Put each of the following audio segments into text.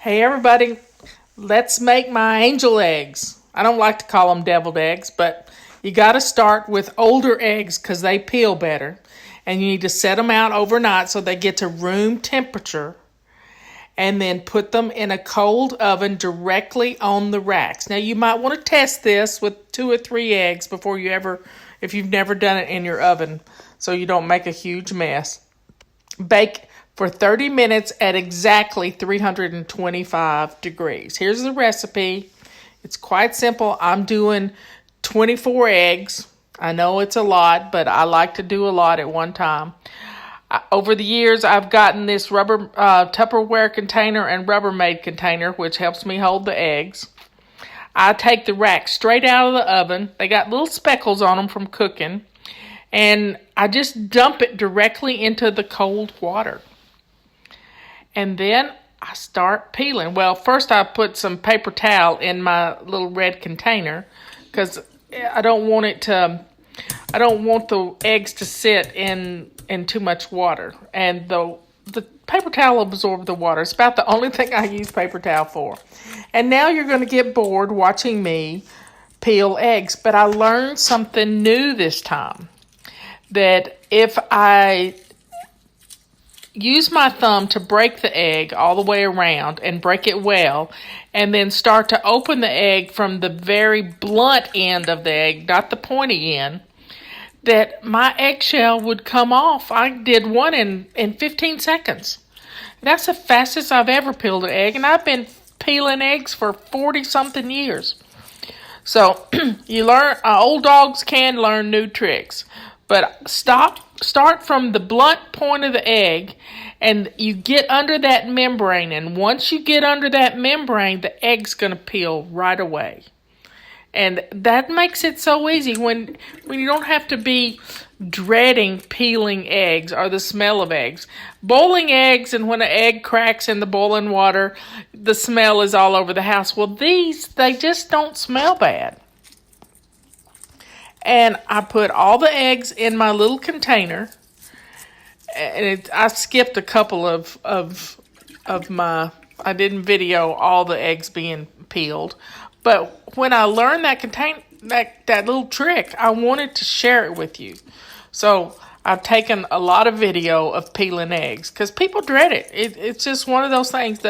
Hey everybody, let's make my angel eggs. I don't like to call them deviled eggs, but you got to start with older eggs because they peel better. And you need to set them out overnight so they get to room temperature. And then put them in a cold oven directly on the racks. Now you might want to test this with 2 or 3 eggs before if you've never done it in your oven, so you don't make a huge mess. Bake for 30 minutes at exactly 325 degrees. Here's the recipe. It's quite simple. I'm doing 24 eggs. I know it's a lot, but I like to do a lot at one time. Over the years, I've gotten this rubber Tupperware container and Rubbermaid container, which helps me hold the eggs. I take the rack straight out of the oven. They got little speckles on them from cooking. And I just dump it directly into the cold water. And then I start peeling. Well, first I put some paper towel in my little red container because I don't want the eggs to sit in too much water. And the paper towel will absorb the water. It's about the only thing I use paper towel for. And now you're going to get bored watching me peel eggs. But I learned something new this time. That if I use my thumb to break the egg all the way around and break it well, and then start to open the egg from the very blunt end of the egg, not the pointy end, that my eggshell would come off. I did one in 15 seconds. That's the fastest I've ever peeled an egg, and I've been peeling eggs for 40-something years. So you learn, old dogs can learn new tricks. But start from the blunt point of the egg, and you get under that membrane. And once you get under that membrane, the egg's going to peel right away. And that makes it so easy when you don't have to be dreading peeling eggs or the smell of eggs. Boiling eggs, and when an egg cracks in the boiling water, the smell is all over the house. Well, they just don't smell bad. And I put all the eggs in my little container. And I skipped a couple of my, I didn't video all the eggs being peeled. But when I learned that little trick, I wanted to share it with you. So I've taken a lot of video of peeling eggs because people dread it. It's just one of those things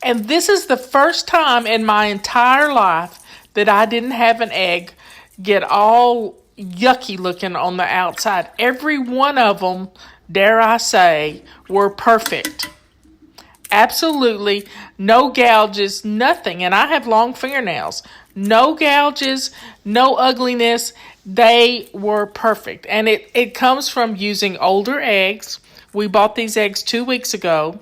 and this is the first time in my entire life that I didn't have an egg get all yucky looking on the outside. Every one of them, dare I say, were perfect. Absolutely no gouges, nothing. And I have long fingernails. No gouges, no ugliness. They were perfect. And it comes from using older eggs. We bought these eggs 2 weeks ago,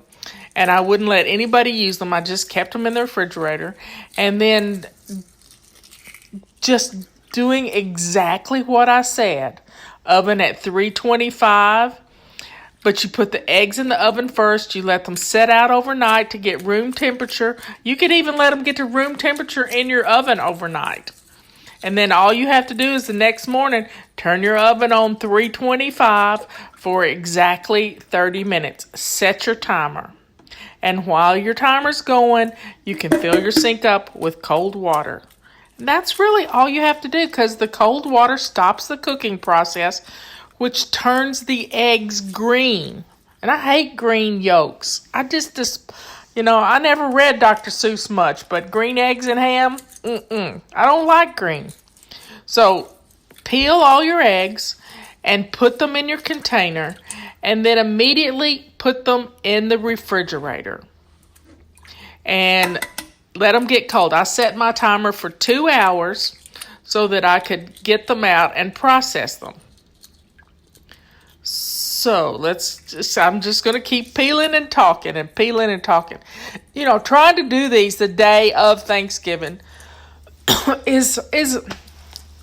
and I wouldn't let anybody use them. I just kept them in the refrigerator. And then just doing exactly what I said. Oven at 325. But you put the eggs in the oven first. You let them set out overnight to get room temperature. You could even let them get to room temperature in your oven overnight. And then all you have to do is the next morning, turn your oven on 325 for exactly 30 minutes. Set your timer. And while your timer's going, you can fill your sink up with cold water. And that's really all you have to do because the cold water stops the cooking process, which turns the eggs green. And I hate green yolks. I never read Dr. Seuss much, but green eggs and ham, I don't like green. So peel all your eggs and put them in your container, and then immediately put them in the refrigerator. And let them get cold. I set my timer for 2 hours so that I could get them out and process them. So I'm just going to keep peeling and talking and peeling and talking. Trying to do these the day of Thanksgiving is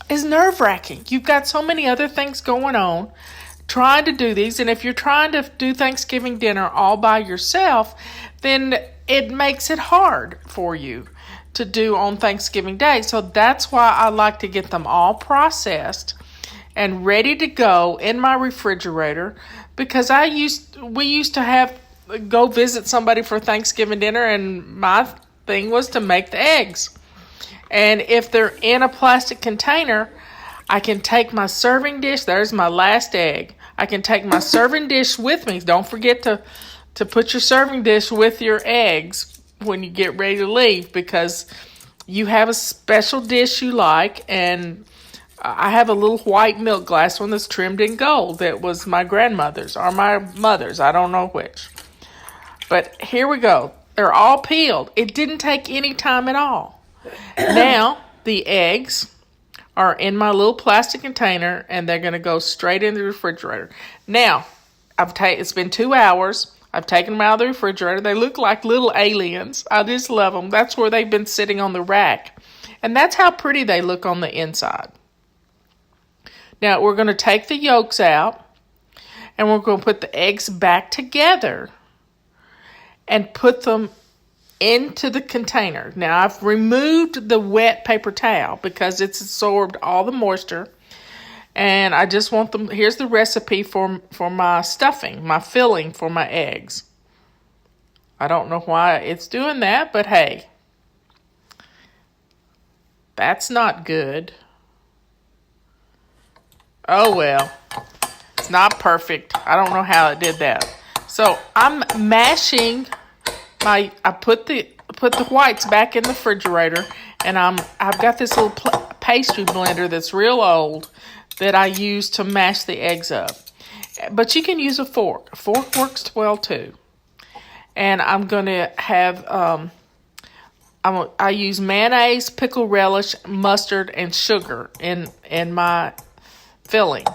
nerve-wracking. You've got so many other things going on trying to do these. And if you're trying to do Thanksgiving dinner all by yourself, then it makes it hard for you to do on Thanksgiving Day. So that's why I like to get them all processed and ready to go in my refrigerator, because we used to have go visit somebody for Thanksgiving dinner, and my thing was to make the eggs. And if they're in a plastic container, I can take my serving dish. There's my last egg. I can take my serving dish with me. Don't forget to put your serving dish with your eggs when you get ready to leave, because you have a special dish you like. And I have a little white milk glass one that's trimmed in gold that was my grandmother's or my mother's. I don't know which. But here we go. They're all peeled. It didn't take any time at all. Now the eggs are in my little plastic container, and they're going to go straight in the refrigerator. Now, it's been 2 hours. I've taken them out of the refrigerator. They look like little aliens. I just love them. That's where they've been sitting on the rack. And that's how pretty they look on the inside. Now, we're going to take the yolks out, and we're going to put the eggs back together and put them into the container. Now, I've removed the wet paper towel because it's absorbed all the moisture. And I just want them. Here's the recipe for my stuffing, my filling for my eggs. I don't know why it's doing that, but hey, that's not good. Oh well, it's not perfect. I don't know how it did that. So I'm mashing I put the whites back in the refrigerator, and I've got this little pastry blender that's real old that I use to mash the eggs up. But you can use a fork. A fork works well too. And I'm going to have I use mayonnaise, pickle relish, mustard, and sugar in my filling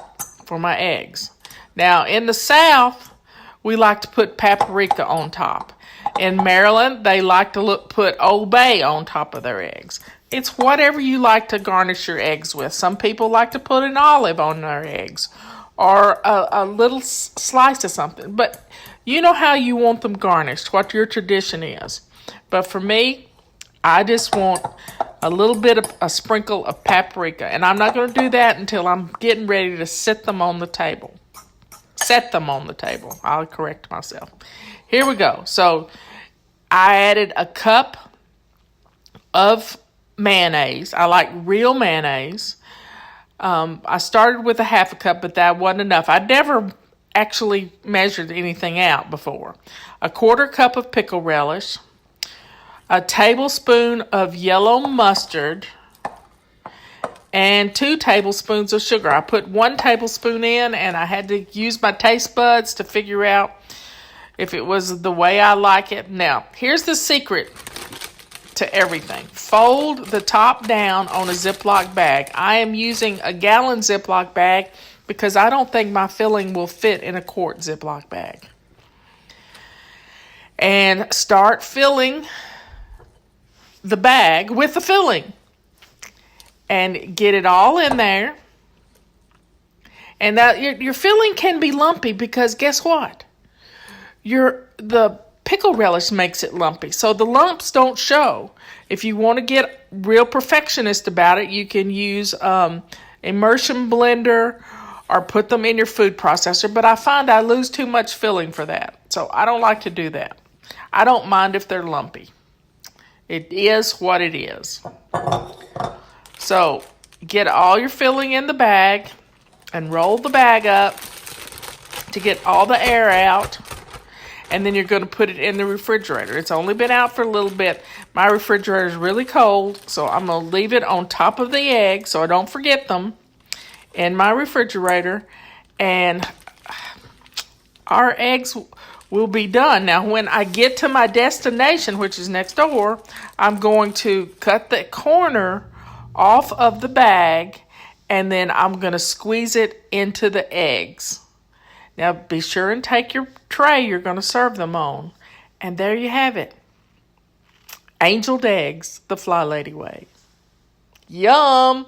for my eggs. Now in the South, we like to put paprika on top. In Maryland, they like to put Old Bay on top of their eggs. It's whatever you like to garnish your eggs with. Some people like to put an olive on their eggs, or a little slice of something. But you know how you want them garnished, what your tradition is. But for me, I just want a little bit of a sprinkle of paprika. And I'm not going to do that until I'm getting ready to set them on the table. Set them on the table. I'll correct myself. Here we go. So I added a cup of mayonnaise. I like real mayonnaise. I started with a half a cup, but that wasn't enough. I'd never actually measured anything out before. A quarter cup of pickle relish. A tablespoon of yellow mustard. And 2 tablespoons of sugar. I put 1 tablespoon in, and I had to use my taste buds to figure out if it was the way I like it. Now, here's the secret to everything. Fold the top down on a Ziploc bag. I am using a gallon Ziploc bag because I don't think my filling will fit in a quart Ziploc bag. And start filling the bag with the filling. And get it all in there. And that your filling can be lumpy because guess what? The pickle relish makes it lumpy, so the lumps don't show. If you want to get real perfectionist about it, you can use immersion blender or put them in your food processor. But I find I lose too much filling for that, so I don't like to do that. I don't mind if they're lumpy. It is what it is. So get all your filling in the bag and roll the bag up to get all the air out. And then you're going to put it in the refrigerator. It's only been out for a little bit. My refrigerator is really cold, so I'm going to leave it on top of the egg so I don't forget them in my refrigerator. And our eggs will be done. Now, when I get to my destination, which is next door, I'm going to cut the corner off of the bag, and then I'm going to squeeze it into the eggs. Now, be sure and take your tray you're going to serve them on. And there you have it. Angeled eggs, the Fly Lady way. Yum!